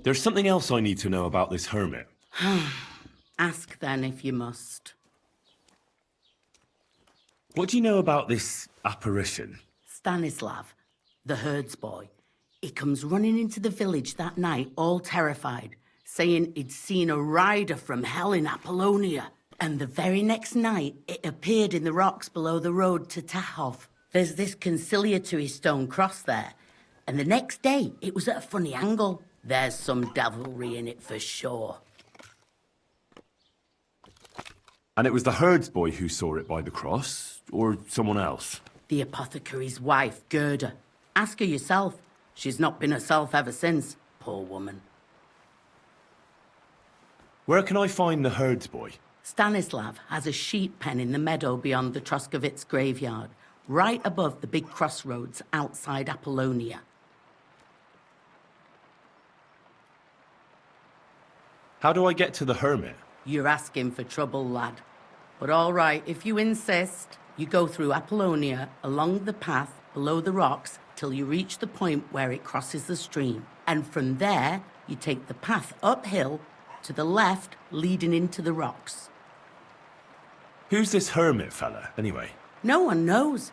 There's something else I need to know about this hermit. Ask then if you must. What do you know about this apparition? Stanislav, the herds boy, he comes running into the village that night all terrified, saying he'd seen a rider from hell in Apollonia. And the very next night, it appeared in the rocks below the road to Tahov. There's this conciliatory stone cross there. And the next day, it was at a funny angle. There's some devilry in it for sure. And it was the herds boy who saw it by the cross, or someone else? The apothecary's wife, Gerda. Ask her yourself. She's not been herself ever since, poor woman. Where can I find the herds boy? Stanislav has a sheep pen in the meadow beyond the Troskovitz graveyard, right above the big crossroads outside Apollonia. How do I get to the hermit? You're asking for trouble, lad. But all right, if you insist, you go through Apollonia, along the path below the rocks, till you reach the point where it crosses the stream. And from there, you take the path uphill to the left, leading into the rocks. Who's this hermit fella, anyway? No one knows.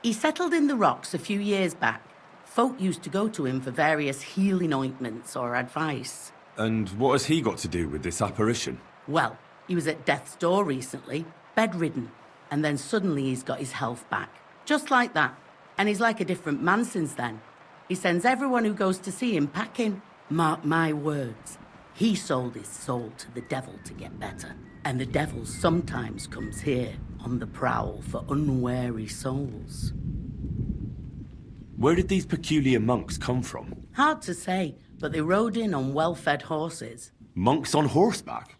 He settled in the rocks a few years back. Folk used to go to him for various healing ointments or advice. And what has he got to do with this apparition? Well, he was at death's door recently, bedridden, and then suddenly he's got his health back. Just like that. And he's like a different man since then. He sends everyone who goes to see him packing. Mark my words. He sold his soul to the devil to get better. And the devil sometimes comes here on the prowl for unwary souls. Where did these peculiar monks come from? Hard to say, but they rode in on well-fed horses. Monks on horseback?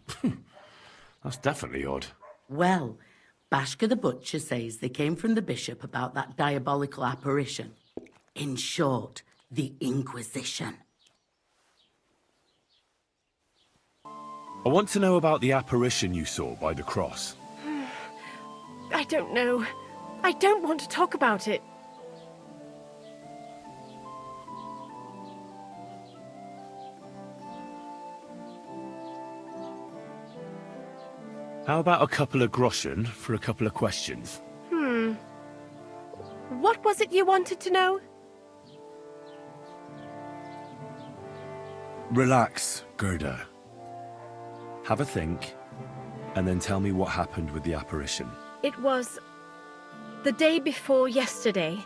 That's definitely odd. Well, Bashka the butcher says they came from the bishop about that diabolical apparition. In short, the Inquisition. I want to know about the apparition you saw by the cross. I don't know. I don't want to talk about it. How about a couple of groschen for a couple of questions? What was it you wanted to know? Relax, Gerda. Have a think, and then tell me what happened with the apparition. It was the day before yesterday.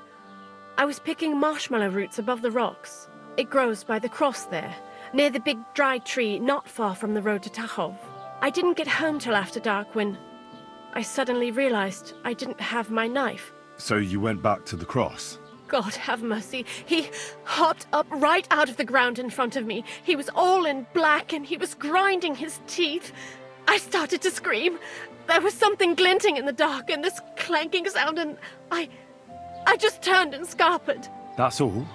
I was picking marshmallow roots above the rocks. It grows by the cross there, near the big dry tree not far from the road to Tahov. I didn't get home till after dark when I suddenly realized I didn't have my knife. So you went back to the cross? God have mercy. He hopped up right out of the ground in front of me. He was all in black and he was grinding his teeth. I started to scream. There was something glinting in the dark and this clanking sound and I just turned and scarpered. That's all?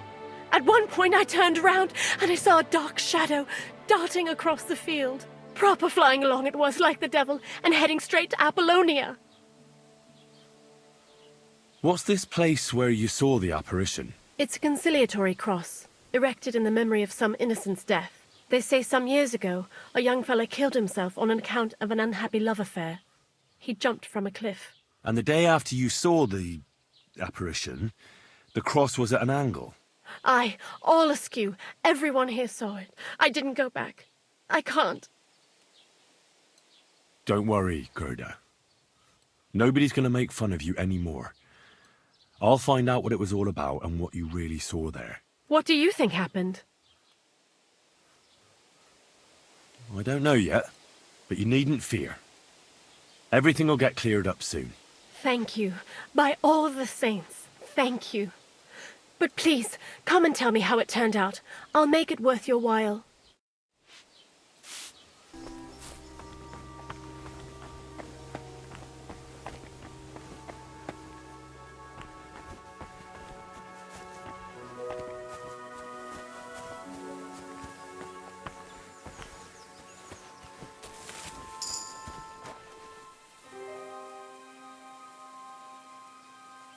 At one point I turned around and I saw a dark shadow darting across the field. Proper flying along it was like the devil and heading straight to Apollonia. What's this place where you saw the apparition? It's a conciliatory cross, erected in the memory of some innocent's death. They say some years ago, a young fellow killed himself on account of an unhappy love affair. He jumped from a cliff. And the day after you saw the apparition, the cross was at an angle? Aye, all askew. Everyone here saw it. I didn't go back. I can't. Don't worry, Gerda. Nobody's going to make fun of you anymore. I'll find out what it was all about and what you really saw there. What do you think happened? I don't know yet, but you needn't fear. Everything will get cleared up soon. Thank you. By all the saints, thank you. But please, come and tell me how it turned out. I'll make it worth your while.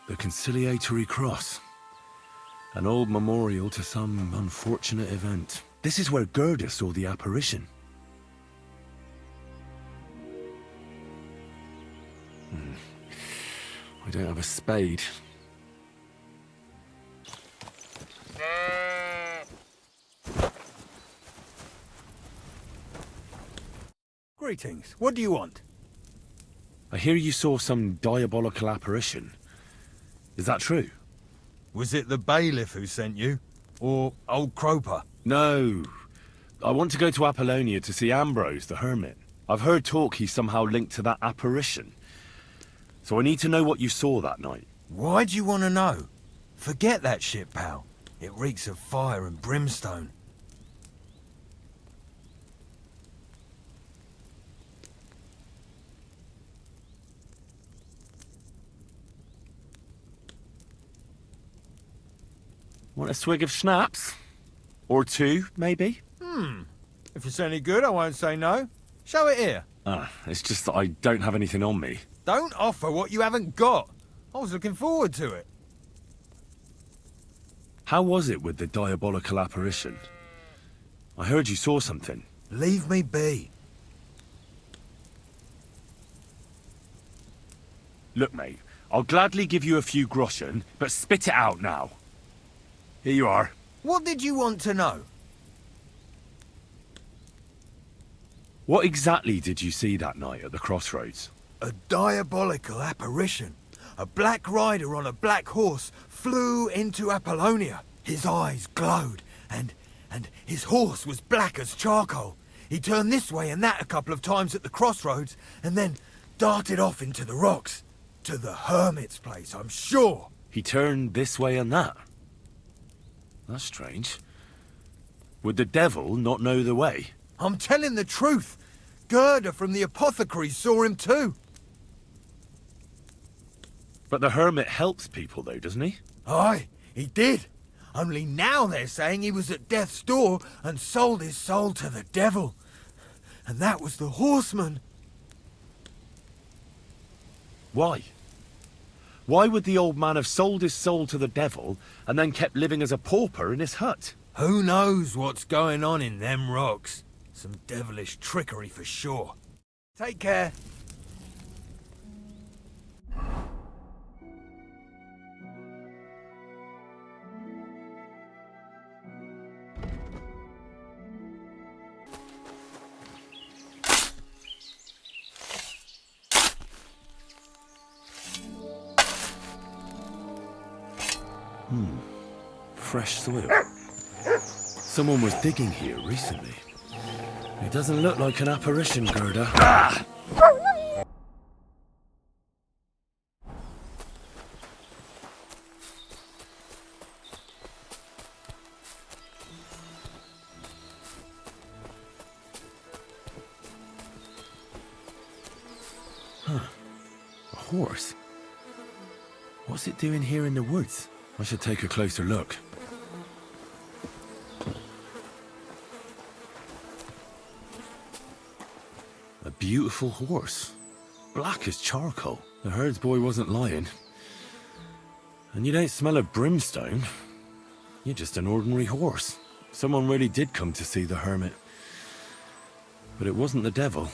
The conciliatory cross. An old memorial to some unfortunate event. This is where Gerda saw the apparition. I don't have a spade. Greetings. What do you want? I hear you saw some diabolical apparition. Is that true? Was it the bailiff who sent you? Or old Croper? No. I want to go to Apollonia to see Ambrose, the Hermit. I've heard talk he's somehow linked to that apparition. So I need to know what you saw that night. Why do you want to know? Forget that shit, pal. It reeks of fire and brimstone. Want a swig of schnapps? Or two, maybe? If it's any good, I won't say no. Show it here. It's just that I don't have anything on me. Don't offer what you haven't got. I was looking forward to it. How was it with the diabolical apparition? I heard you saw something. Leave me be. Look, mate, I'll gladly give you a few groschen, but spit it out now. Here you are. What did you want to know? What exactly did you see that night at the crossroads? A diabolical apparition. A black rider on a black horse flew into Apollonia. His eyes glowed, and his horse was black as charcoal. He turned this way and that a couple of times at the crossroads, and then darted off into the rocks. To the Hermit's place, I'm sure. He turned this way and that. That's strange. Would the devil not know the way? I'm telling the truth. Gerda from the apothecary saw him too. But the Hermit helps people though, doesn't he? Aye, he did. Only now they're saying he was at death's door and sold his soul to the devil. And that was the horseman. Why? Why would the old man have sold his soul to the devil and then kept living as a pauper in his hut? Who knows what's going on in them rocks? Some devilish trickery for sure. Take care. Fresh soil. Someone was digging here recently. It doesn't look like an apparition, Gerda. Ah! A horse? What's it doing here in the woods? I should take a closer look. A beautiful horse. Black as charcoal. The herds boy wasn't lying. And you don't smell of brimstone. You're just an ordinary horse. Someone really did come to see the Hermit. But it wasn't the devil.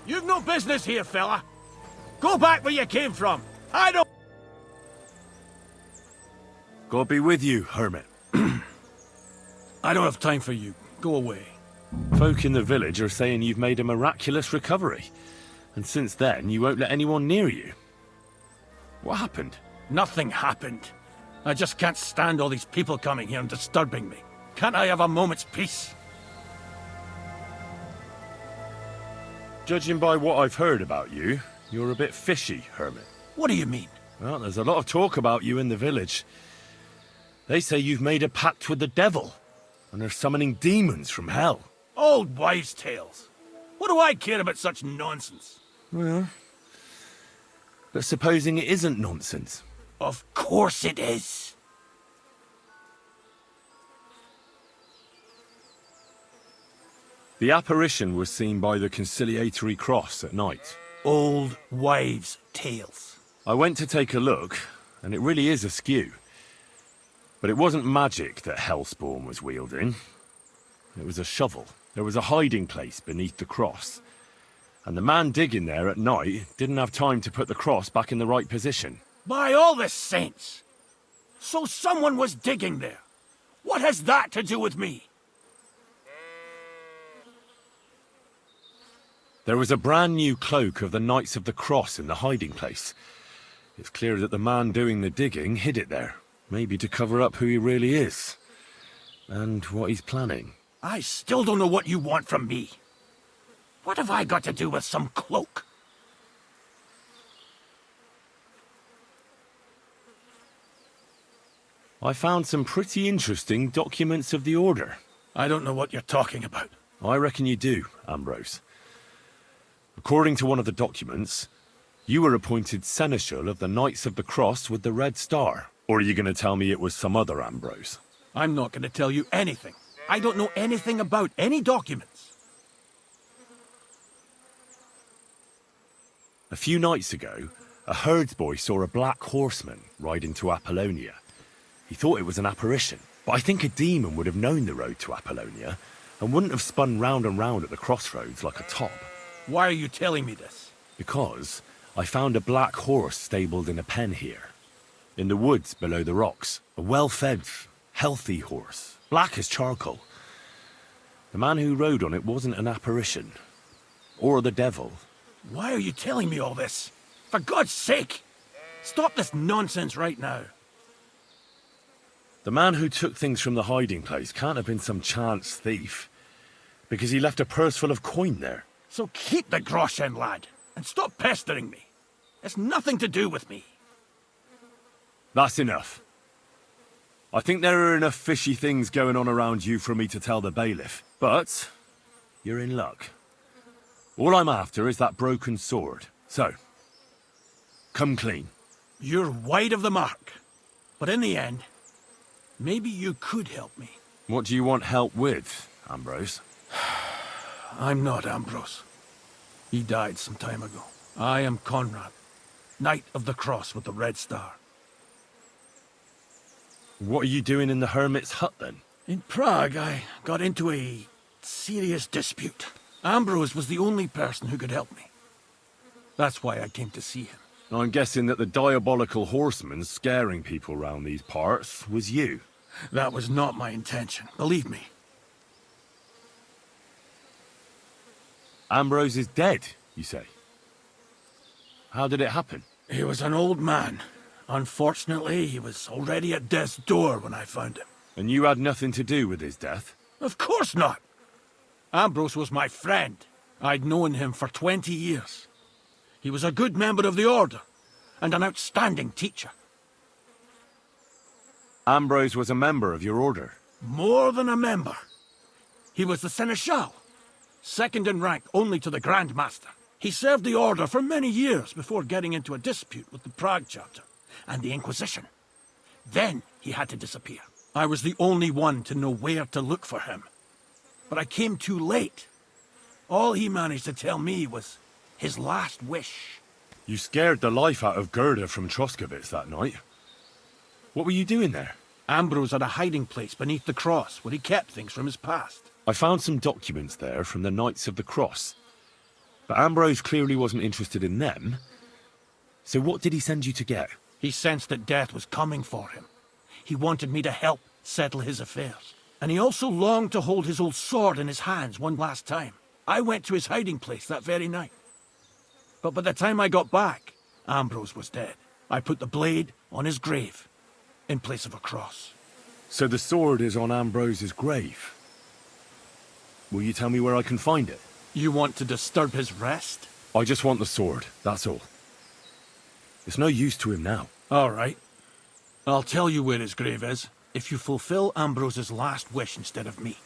You've no business here, fella. Go back where you came from. I don't... God be with you, Hermit. I don't have time for you. Go away. Folk in the village are saying you've made a miraculous recovery. And since then, you won't let anyone near you. What happened? Nothing happened. I just can't stand all these people coming here and disturbing me. Can't I have a moment's peace? Judging by what I've heard about you, you're a bit fishy, Hermit. What do you mean? Well, there's a lot of talk about you in the village. They say you've made a pact with the devil, and are summoning demons from hell. Old wives' tales. What do I care about such nonsense? Well, but supposing it isn't nonsense. Of course it is. The apparition was seen by the conciliatory cross at night. Old wives' tales. I went to take a look, and it really is askew. But it wasn't magic that Hellspawn was wielding. It was a shovel. There was a hiding place beneath the cross. And the man digging there at night didn't have time to put the cross back in the right position. By all the saints! So someone was digging there. What has that to do with me? There was a brand new cloak of the Knights of the Cross in the hiding place. It's clear that the man doing the digging hid it there, maybe to cover up who he really is. And what he's planning. I still don't know what you want from me. What have I got to do with some cloak? I found some pretty interesting documents of the Order. I don't know what you're talking about. I reckon you do, Ambrose. According to one of the documents, you were appointed Seneschal of the Knights of the Cross with the Red Star. Or are you going to tell me it was some other Ambrose? I'm not going to tell you anything. I don't know anything about any documents. A few nights ago, a herdsboy saw a black horseman ride into Apollonia. He thought it was an apparition, but I think a demon would have known the road to Apollonia and wouldn't have spun round and round at the crossroads like a top. Why are you telling me this? Because I found a black horse stabled in a pen here. In the woods below the rocks. A well-fed, healthy horse. Black as charcoal. The man who rode on it wasn't an apparition. Or the devil. Why are you telling me all this? For God's sake! Stop this nonsense right now. The man who took things from the hiding place can't have been some chance thief. Because he left a purse full of coin there. So keep the groschen, lad, and stop pestering me. It's nothing to do with me. That's enough. I think there are enough fishy things going on around you for me to tell the bailiff. But you're in luck. All I'm after is that broken sword. So, come clean. You're wide of the mark. But in the end, maybe you could help me. What do you want help with, Ambrose? I'm not Ambrose. He died some time ago. I am Conrad, Knight of the Cross with the Red Star. What are you doing in the Hermit's hut, then? In Prague, I got into a serious dispute. Ambrose was the only person who could help me. That's why I came to see him. I'm guessing that the diabolical horseman scaring people round these parts was you. That was not my intention, believe me. Ambrose is dead, you say? How did it happen? He was an old man. Unfortunately, he was already at death's door when I found him. And you had nothing to do with his death? Of course not! Ambrose was my friend. I'd known him for 20 years. He was a good member of the Order, and an outstanding teacher. Ambrose was a member of your order? More than a member. He was the Seneschal, second in rank only to the Grand Master. He served the Order for many years before getting into a dispute with the Prague chapter and the Inquisition. Then he had to disappear. I was the only one to know where to look for him. But I came too late. All he managed to tell me was his last wish. You scared the life out of Gerda from Troskovitz that night. What were you doing there? Ambrose had a hiding place beneath the cross where he kept things from his past. I found some documents there from the Knights of the Cross. But Ambrose clearly wasn't interested in them. So what did he send you to get? He sensed that death was coming for him. He wanted me to help settle his affairs. And he also longed to hold his old sword in his hands one last time. I went to his hiding place that very night. But by the time I got back, Ambrose was dead. I put the blade on his grave, in place of a cross. So the sword is on Ambrose's grave. Will you tell me where I can find it? You want to disturb his rest? I just want the sword, that's all. It's no use to him now. All right. I'll tell you where his grave is, if you fulfill Ambrose's last wish instead of me.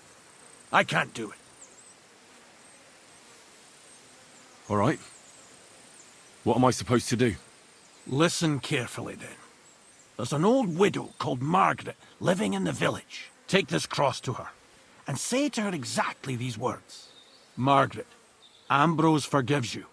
I can't do it. All right. What am I supposed to do? Listen carefully, then. There's an old widow called Margaret living in the village. Take this cross to her, and say to her exactly these words. Margaret, Ambrose forgives you,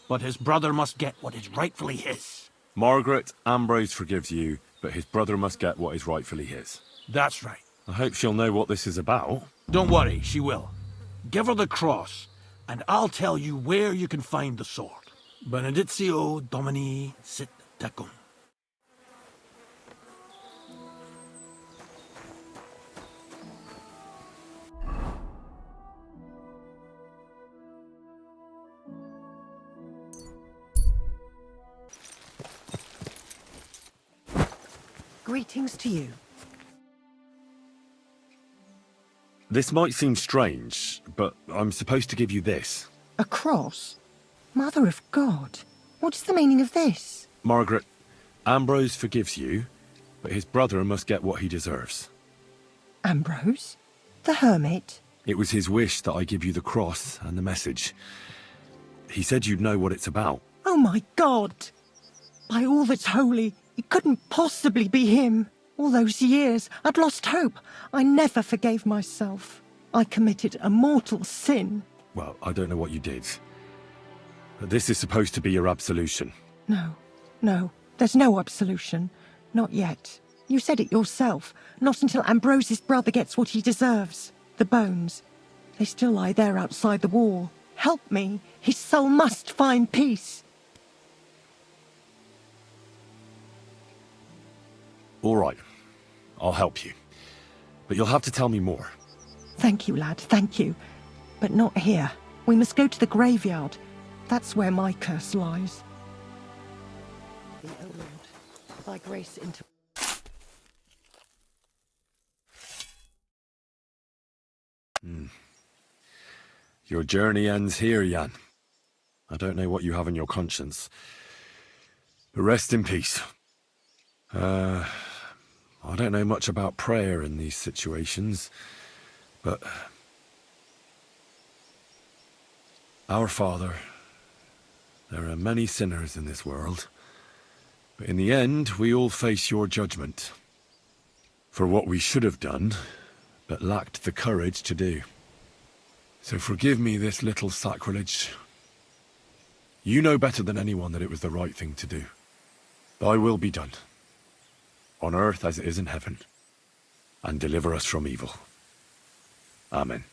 but his brother must get what is rightfully his. Margaret, Ambrose forgives you, but his brother must get what is rightfully his. That's right. I hope she'll know what this is about. Don't worry, she will. Give her the cross, and I'll tell you where you can find the sword. Benedictio Domini sit tecum. Greetings to you. This might seem strange, but I'm supposed to give you this. A cross? Mother of God, what is the meaning of this? Margaret, Ambrose forgives you, but his brother must get what he deserves. Ambrose? The Hermit? It was his wish that I give you the cross and the message. He said you'd know what it's about. Oh my God! By all that's holy, it couldn't possibly be him. All those years, I'd lost hope. I never forgave myself. I committed a mortal sin. Well, I don't know what you did. But this is supposed to be your absolution. No, there's no absolution. Not yet. You said it yourself. Not until Ambrose's brother gets what he deserves. The bones. They still lie there outside the wall. Help me. His soul must find peace. All right. I'll help you. But you'll have to tell me more. Thank you, lad, thank you. But not here. We must go to the graveyard. That's where my curse lies. O Lord, thy grace into... Your journey ends here, Jan. I don't know what you have in your conscience. But rest in peace. I don't know much about prayer in these situations, but... Our Father, there are many sinners in this world, but in the end we all face your judgment for what we should have done, but lacked the courage to do. So forgive me this little sacrilege. You know better than anyone that it was the right thing to do. Thy will be done, on earth as it is in heaven, and deliver us from evil. Amen.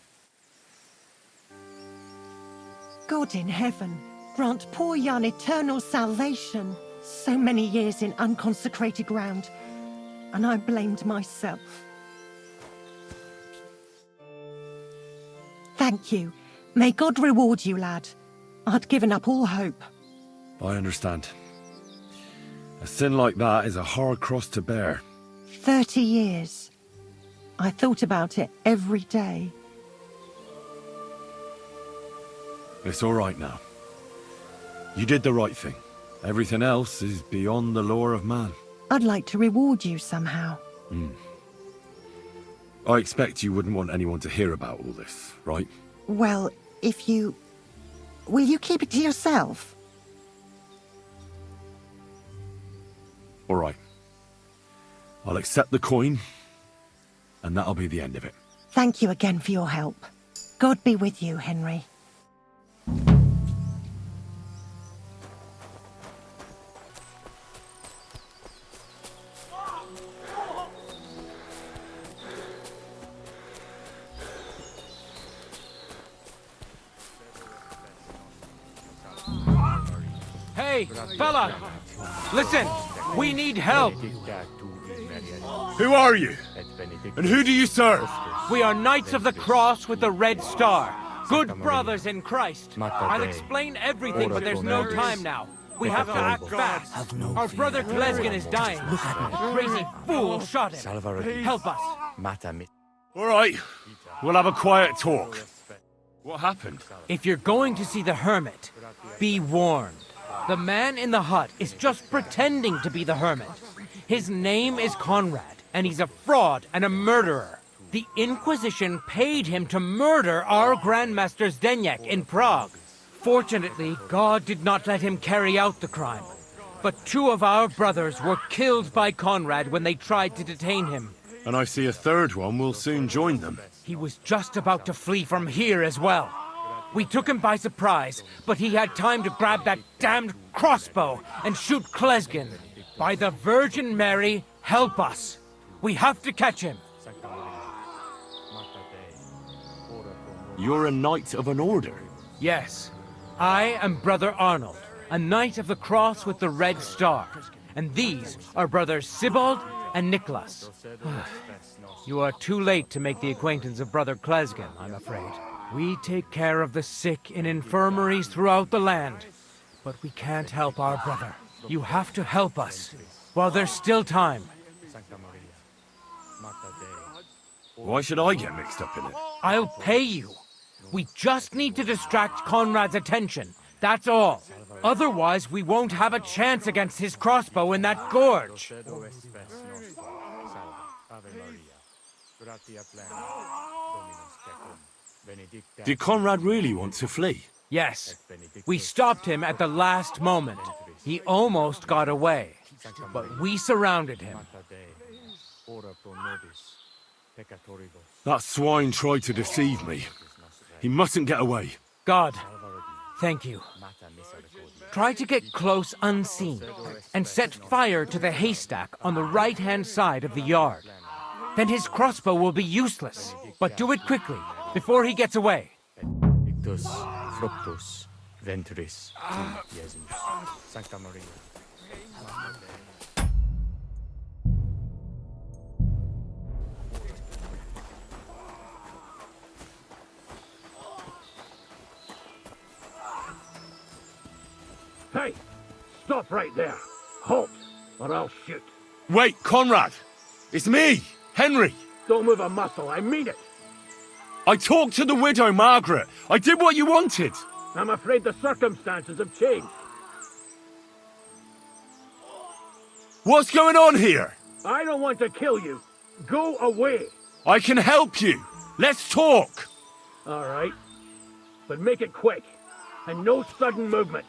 God in heaven, grant poor Jan eternal salvation. So many years in unconsecrated ground, and I blamed myself. Thank you. May God reward you, lad. I'd given up all hope. I understand. A sin like that is a hard cross to bear. 30 years. I thought about it every day. It's all right now. You did the right thing. Everything else is beyond the law of man. I'd like to reward you somehow. I expect you wouldn't want anyone to hear about all this, right? Well, if you... Will you keep it to yourself? All right. I'll accept the coin, and that'll be the end of it. Thank you again for your help. God be with you, Henry. Hey, fella! Listen! We need help! Who are you? And who do you serve? We are Knights of the Cross with the Red Star. Good brothers in Christ. I'll explain everything, but there's no time now. We have to act fast. Our brother Klesgen is dying. Look at me. The crazy fool shot him. Help us. All right, we'll have a quiet talk. What happened? If you're going to see the Hermit, be warned. The man in the hut is just pretending to be the Hermit. His name is Conrad, and he's a fraud and a murderer. The Inquisition paid him to murder our Grandmaster Zdeněk in Prague. Fortunately, God did not let him carry out the crime. But 2 of our brothers were killed by Conrad when they tried to detain him. And I see a third one will soon join them. He was just about to flee from here as well. We took him by surprise, but he had time to grab that damned crossbow and shoot Klesgen. By the Virgin Mary, help us. We have to catch him. You're a knight of an order. Yes, I am Brother Arnold, a Knight of the Cross with the Red Star. And these are Brothers Sibald and Nicholas. You are too late to make the acquaintance of Brother Klesgen, I'm afraid. We take care of the sick in infirmaries throughout the land, but we can't help our brother. You have to help us, while there's still time. Why should I get mixed up in it? I'll pay you. We just need to distract Conrad's attention, that's all. Otherwise, we won't have a chance against his crossbow in that gorge. Did Conrad really want to flee? Yes. We stopped him at the last moment. He almost got away, but we surrounded him. That swine tried to deceive me. He mustn't get away. God, thank you. Try to get close unseen and set fire to the haystack on the right-hand side of the yard. Then his crossbow will be useless, but do it quickly, before he gets away. Ictus, fructus, ventris, Jesus, Sancta Maria. Hey, stop right there. Halt, or I'll shoot. Wait, Conrad! It's me, Henry! Don't move a muscle, I mean it. I talked to the widow, Margaret. I did what you wanted. I'm afraid the circumstances have changed. What's going on here? I don't want to kill you. Go away. I can help you. Let's talk. All right. But make it quick. And no sudden movements.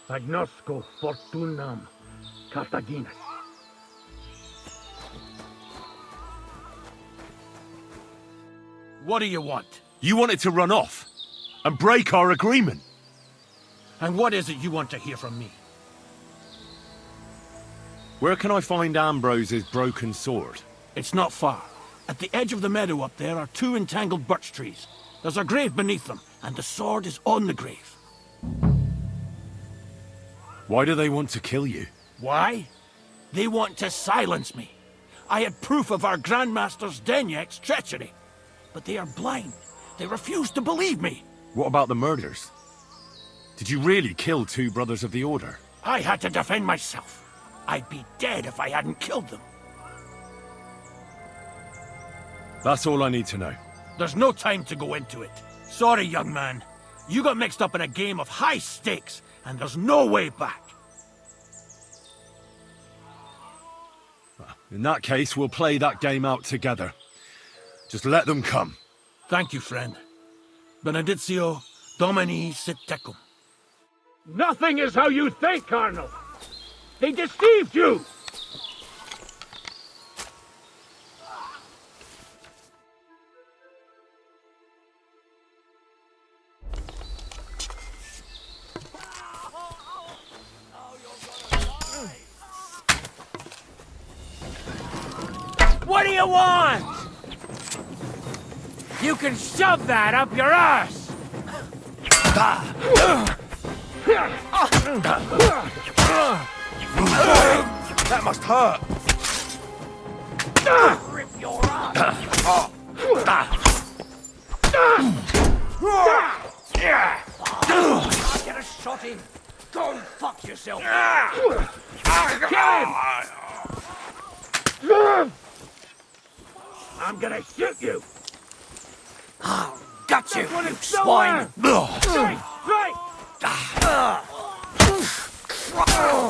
Agnosco fortunam Cartaginus. What do you want? You wanted to run off and break our agreement. And what is it you want to hear from me? Where can I find Ambrose's broken sword? It's not far. At the edge of the meadow up there are 2 entangled birch trees. There's a grave beneath them, and the sword is on the grave. Why do they want to kill you? Why? They want to silence me. I had proof of our Grandmaster Zdeněk's treachery. But they are blind. They refuse to believe me. What about the murders? Did you really kill 2 brothers of the Order? I had to defend myself. I'd be dead if I hadn't killed them. That's all I need to know. There's no time to go into it. Sorry, young man. You got mixed up in a game of high stakes, and there's no way back. In that case, we'll play that game out together. Just let them come. Thank you, friend. Benedictio Domini sit tecum. Nothing is how you think, Arnold. They deceived you! What do you want? You can shove that up your ass! That must hurt. Rip your ass! yourself! Kill him! I'm gonna shoot you! Got you, you swine! Strike! Strike!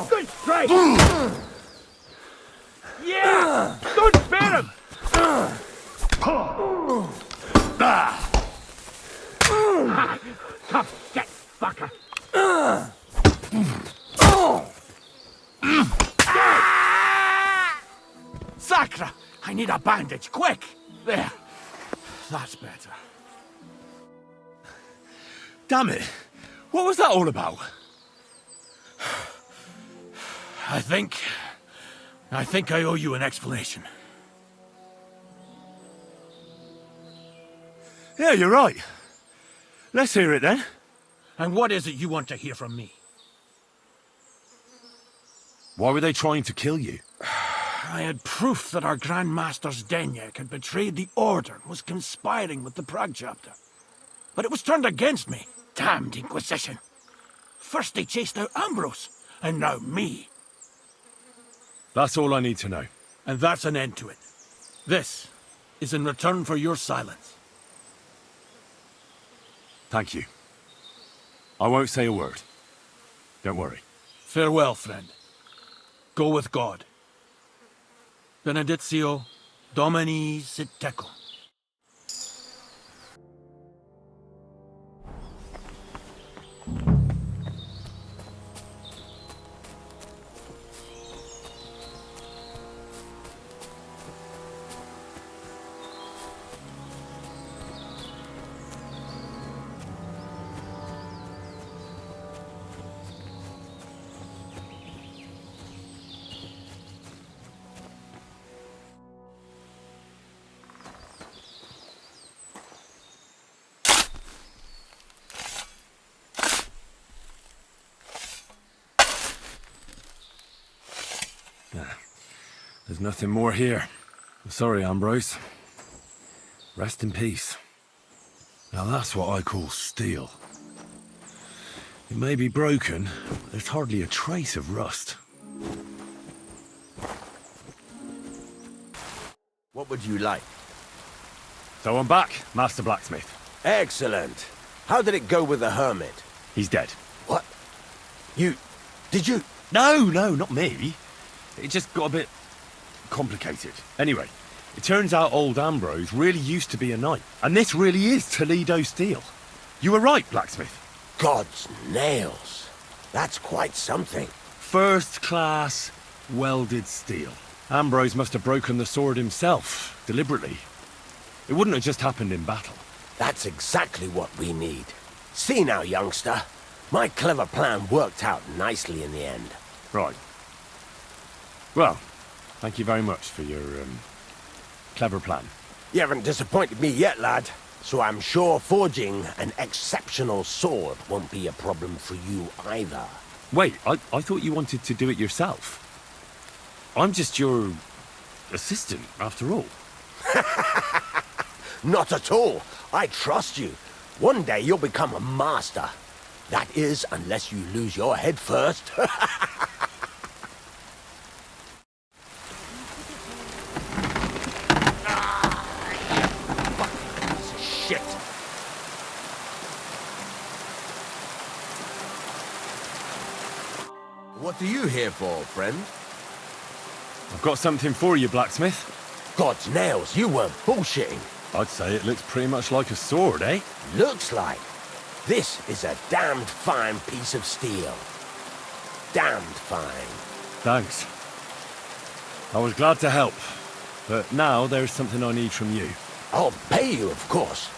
Good strike! Yeah! Don't spare him! Tough shit, fucker! Sacra! I need a bandage, quick! There. That's better. Damn it! What was that all about? I think I owe you an explanation. Yeah, you're right. Let's hear it then. And what is it you want to hear from me? Why were they trying to kill you? I had proof that our Grand Master Zdeněk had betrayed the Order and was conspiring with the Prague chapter. But it was turned against me. Damned Inquisition. First they chased out Ambrose, and now me. That's all I need to know. And that's an end to it. This is in return for your silence. Thank you. I won't say a word. Don't worry. Farewell, friend. Go with God. Benedictio Domini sit tecum. There's nothing more here. I'm sorry, Ambrose. Rest in peace. Now that's what I call steel. It may be broken, but there's hardly a trace of rust. What would you like? So I'm back, Master Blacksmith. Excellent. How did it go with the Hermit? He's dead. What? Did you? No, not me. It just got a bit complicated. Anyway, it turns out old Ambrose really used to be a knight. And this really is Toledo steel. You were right, Blacksmith. God's nails. That's quite something. First class welded steel. Ambrose must have broken the sword himself, deliberately. It wouldn't have just happened in battle. That's exactly what we need. See now, youngster. My clever plan worked out nicely in the end. Right. Well, thank you very much for your, clever plan. You haven't disappointed me yet, lad. So I'm sure forging an exceptional sword won't be a problem for you either. Wait, I thought you wanted to do it yourself. I'm just your assistant, after all. Not at all. I trust you. One day you'll become a master. That is, unless you lose your head first. Shit. What are you here for, friend? I've got something for you, Blacksmith. God's nails, you weren't bullshitting. I'd say it looks pretty much like a sword, eh? Looks like. This is a damned fine piece of steel. Damned fine. Thanks. I was glad to help. But now there's something I need from you. I'll pay you, of course.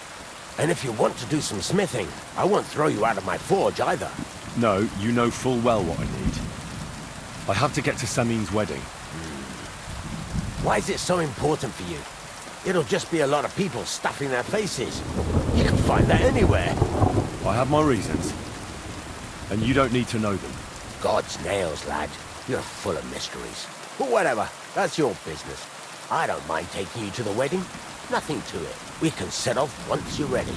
And if you want to do some smithing, I won't throw you out of my forge either. No, you know full well what I need. I have to get to Samin's wedding. Why is it so important for you? It'll just be a lot of people stuffing their faces. You can find that anywhere. I have my reasons. And you don't need to know them. God's nails, lad. You're full of mysteries. But whatever, that's your business. I don't mind taking you to the wedding. Nothing to it. We can set off once you're ready.